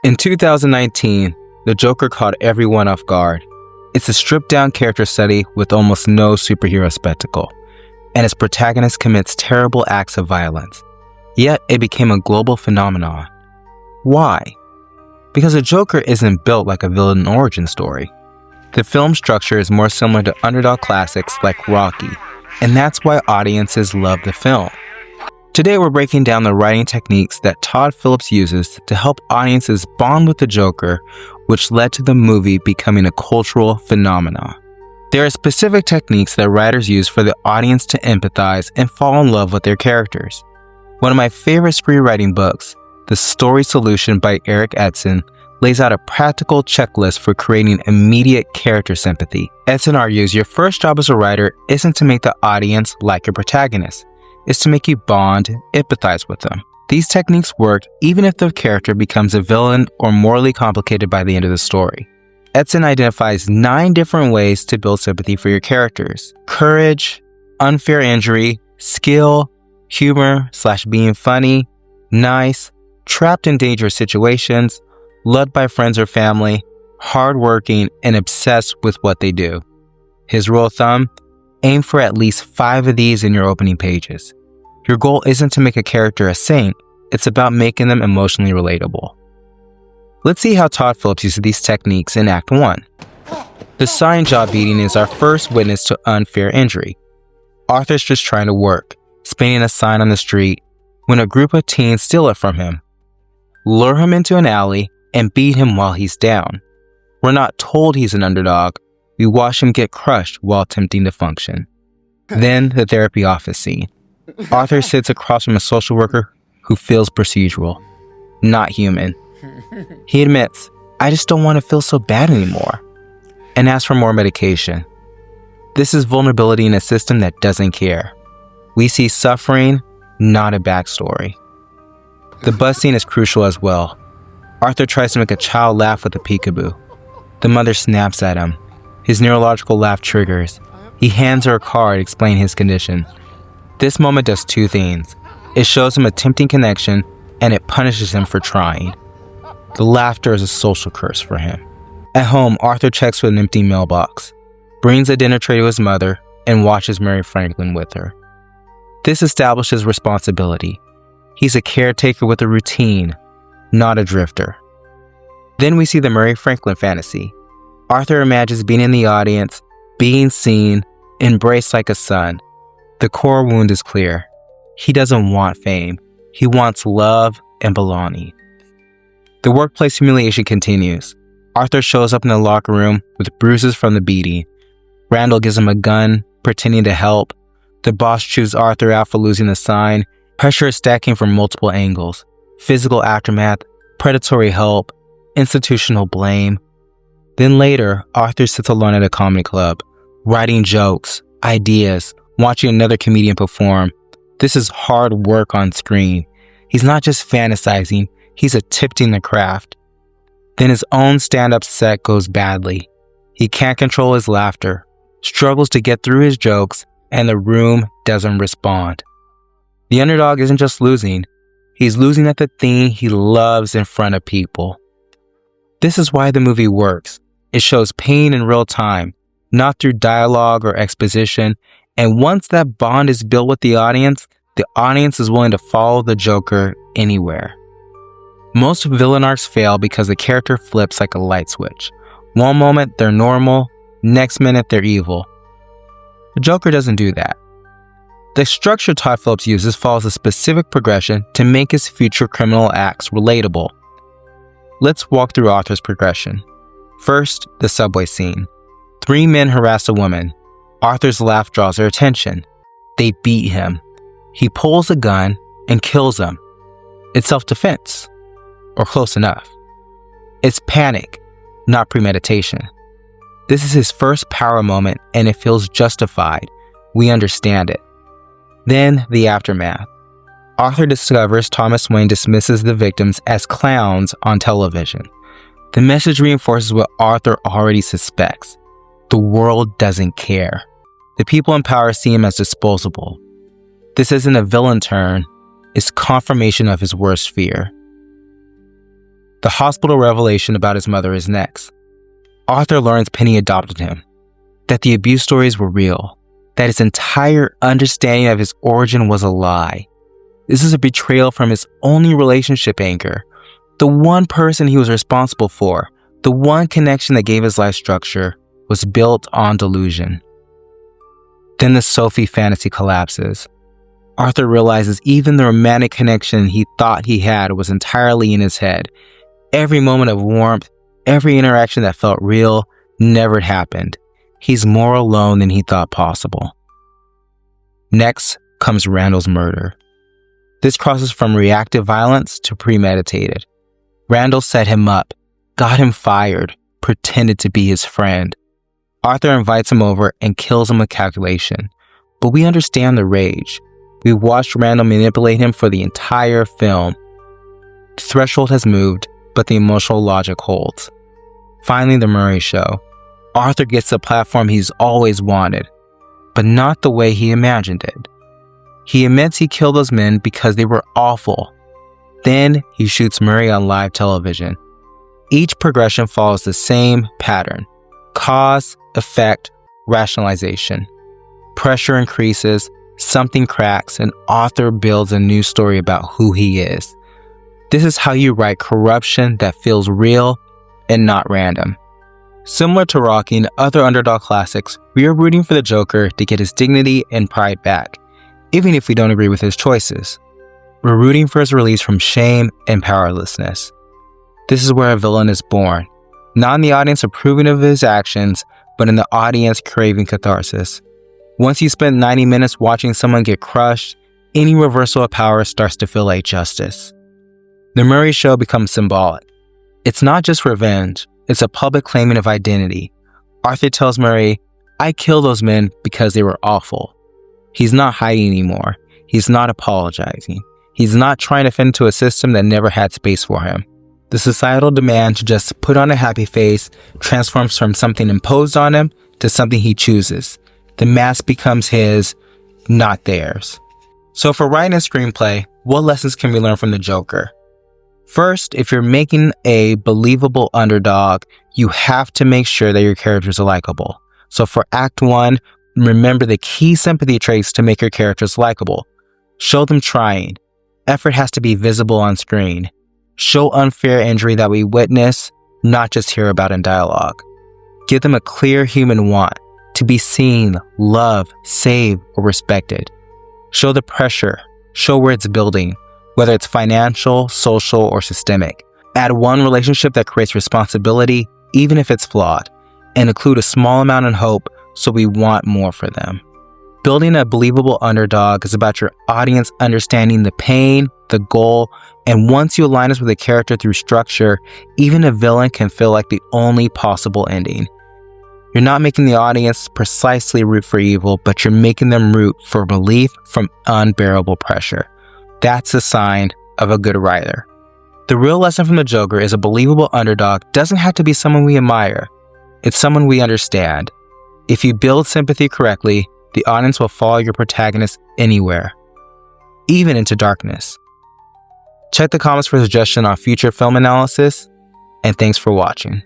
In 2019, the Joker caught everyone off guard. It's a stripped-down character study with almost no superhero spectacle, and its protagonist commits terrible acts of violence. Yet, it became a global phenomenon. Why? Because the Joker isn't built like a villain origin story. The film structure is more similar to underdog classics like Rocky, and that's why audiences love the film. Today we're breaking down the writing techniques that Todd Phillips uses to help audiences bond with the Joker, which led to the movie becoming a cultural phenomenon. There are specific techniques that writers use for the audience to empathize and fall in love with their characters. One of my favorite screenwriting books, The Story Solution by Eric Edson, lays out a practical checklist for creating immediate character sympathy. Edson argues your first job as a writer isn't to make the audience like your protagonist. It's to make you bond, empathize with them. These techniques work even if the character becomes a villain or morally complicated by the end of the story. Edson identifies 9 different ways to build sympathy for your characters: courage, unfair injury, skill, humor/being funny, nice, trapped in dangerous situations, loved by friends or family, hardworking, and obsessed with what they do. His rule of thumb: aim for at least 5 of these in your opening pages. Your goal isn't to make a character a saint, it's about making them emotionally relatable. Let's see how Todd Phillips uses these techniques in Act 1. The sign job beating is our first witness to unfair injury. Arthur's just trying to work, spinning a sign on the street, when a group of teens steal it from him, lure him into an alley, and beat him while he's down. We're not told he's an underdog. We watch him get crushed while attempting to function. Then the therapy office scene. Arthur sits across from a social worker who feels procedural, not human. He admits, "I just don't want to feel so bad anymore," and asks for more medication. This is vulnerability in a system that doesn't care. We see suffering, not a backstory. The bus scene is crucial as well. Arthur tries to make a child laugh with a peekaboo. The mother snaps at him. His neurological laugh triggers. He hands her a card explaining his condition. This moment does 2 things. It shows him a tempting connection, and it punishes him for trying. The laughter is a social curse for him. At home, Arthur checks for an empty mailbox, brings a dinner tray to his mother, and watches Mary Franklin with her. This establishes responsibility. He's a caretaker with a routine, not a drifter. Then we see the Mary Franklin fantasy. Arthur imagines being in the audience, being seen, embraced like a son. The core wound is clear. He doesn't want fame. He wants love and belonging. The workplace humiliation continues. Arthur shows up in the locker room with bruises from the beating. Randall gives him a gun, pretending to help. The boss chews Arthur out for losing the sign. Pressure is stacking from multiple angles. Physical aftermath, predatory help, institutional blame. Then later, Arthur sits alone at a comedy club, writing jokes, ideas, watching another comedian perform. This is hard work on screen. He's not just fantasizing, he's attempting the craft. Then his own stand-up set goes badly. He can't control his laughter, struggles to get through his jokes, and the room doesn't respond. The underdog isn't just losing, he's losing at the thing he loves in front of people. This is why the movie works. It shows pain in real time, not through dialogue or exposition, and once that bond is built with the audience is willing to follow the Joker anywhere. Most villain arcs fail because the character flips like a light switch. One moment they're normal, next minute they're evil. The Joker doesn't do that. The structure Todd Phillips uses follows a specific progression to make his future criminal acts relatable. Let's walk through Arthur's progression. First, the subway scene. 3 men harass a woman. Arthur's laugh draws their attention. They beat him. He pulls a gun and kills them. It's self-defense, or close enough. It's panic, not premeditation. This is his first power moment, and it feels justified. We understand it. Then, the aftermath. Arthur discovers Thomas Wayne dismisses the victims as clowns on television. The message reinforces what Arthur already suspects. The world doesn't care. The people in power see him as disposable. This isn't a villain turn, it's confirmation of his worst fear. The hospital revelation about his mother is next. Arthur learns Penny adopted him, that the abuse stories were real, that his entire understanding of his origin was a lie. This is a betrayal from his only relationship anchor, the one person he was responsible for, the one connection that gave his life structure, was built on delusion. Then the Sophie fantasy collapses. Arthur realizes even the romantic connection he thought he had was entirely in his head. Every moment of warmth, every interaction that felt real, never happened. He's more alone than he thought possible. Next comes Randall's murder. This crosses from reactive violence to premeditated. Randall set him up, got him fired, pretended to be his friend. Arthur invites him over and kills him with calculation. But we understand the rage. We watched Randall manipulate him for the entire film. The threshold has moved, but the emotional logic holds. Finally, the Murray Show. Arthur gets the platform he's always wanted, but not the way he imagined it. He admits he killed those men because they were awful. Then he shoots Murray on live television. Each progression follows the same pattern: cause, effect, rationalization. Pressure increases, something cracks, and Arthur builds a new story about who he is. This is how you write corruption that feels real and not random. Similar to Rocky and other Underdog classics, we are rooting for the Joker to get his dignity and pride back, even if we don't agree with his choices. We're rooting for his release from shame and powerlessness. This is where a villain is born, not in the audience approving of his actions, but in the audience craving catharsis. Once you spend 90 minutes watching someone get crushed, any reversal of power starts to feel like justice. The Murray Show becomes symbolic. It's not just revenge, it's a public claiming of identity. Arthur tells Murray, "I killed those men because they were awful." He's not hiding anymore. He's not apologizing. He's not trying to fit into a system that never had space for him. The societal demand to just put on a happy face transforms from something imposed on him to something he chooses. The mask becomes his, not theirs. So for writing a screenplay, what lessons can we learn from the Joker? First, if you're making a believable underdog, you have to make sure that your characters are likable. So for Act 1, remember the key sympathy traits to make your characters likable. Show them trying. Effort has to be visible on screen. Show unfair injury that we witness, not just hear about in dialogue. Give them a clear human want to be seen, loved, saved, or respected. Show the pressure. Show where it's building, whether it's financial, social, or systemic. Add one relationship that creates responsibility, even if it's flawed, and include a small amount of hope so we want more for them. Building a believable underdog is about your audience understanding the pain, the goal, and once you align us with a character through structure, even a villain can feel like the only possible ending. You're not making the audience precisely root for evil, but you're making them root for relief from unbearable pressure. That's a sign of a good writer. The real lesson from the Joker is a believable underdog doesn't have to be someone we admire. It's someone we understand. If you build sympathy correctly, the audience will follow your protagonist anywhere, even into darkness. Check the comments for suggestions on future film analysis, and thanks for watching.